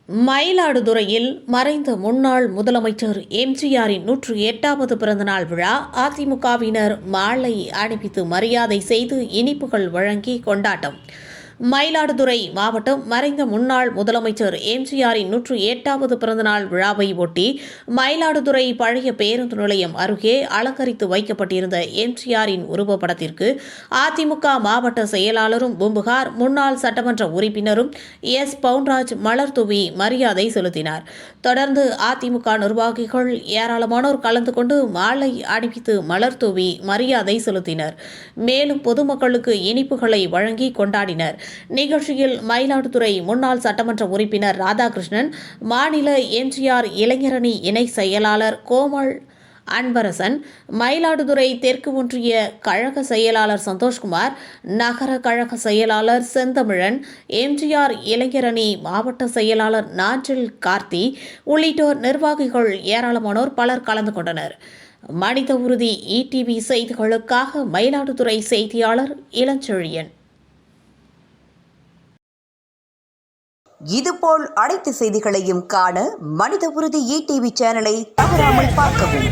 மயிலாடுதுறையில் மறைந்த முன்னாள் முதலமைச்சர் எம்ஜிஆரின் 108வது பிறந்தநாள் விழா அதிமுகவினர் மாலை அணிவித்து மரியாதை செய்து இனிப்புகள் வழங்கி கொண்டாட்டம். மயிலாடுதுறை மாவட்டம் மறைந்த முன்னாள் முதலமைச்சர் எம்ஜிஆரின் 108வது பிறந்தநாள் விழாவை ஒட்டி மயிலாடுதுறை பழைய பேருந்து நிலையம் அருகே அலங்கரித்து வைக்கப்பட்டிருந்த எம்ஜிஆரின் உருவப்படத்திற்கு அதிமுக மாவட்ட செயலாளரும் பூம்புகார் முன்னாள் சட்டமன்ற உறுப்பினரும் எஸ். பவுன்ராஜ் மலர் தூவி மரியாதை செலுத்தினார். தொடர்ந்து அதிமுக நிர்வாகிகள் ஏராளமானோர் கலந்து கொண்டு மாலை அணிவித்து மலர் தூவி மரியாதை செலுத்தினர். மேலும் பொதுமக்களுக்கு இனிப்புகளை வழங்கி கொண்டாடினர். நிகழ்ச்சியில் மயிலாடுதுறை முன்னாள் சட்டமன்ற உறுப்பினர் ராதாகிருஷ்ணன், மாநில எம்ஜிஆர் இளைஞரணி இணை செயலாளர் கோமல் அன்பரசன், மயிலாடுதுறை தெற்கு ஒன்றிய கழக செயலாளர் சந்தோஷ்குமார், நகர கழக செயலாளர் செந்தமிழன், எம்ஜிஆர் இளைஞரணி மாவட்ட செயலாளர் நாஞ்சில் கார்த்தி உள்ளிட்டோர் நிர்வாகிகள் ஏராளமானோர் பலர் கலந்து கொண்டனர். மனித உறுதி ETV செய்திகளுக்காக மயிலாடுதுறை செய்தியாளர் இளஞ்செழியன். இதுபோல் அனைத்து செய்திகளையும் காண மனித உறுதி ETV சேனலை தவறாமல் பார்க்கவும்.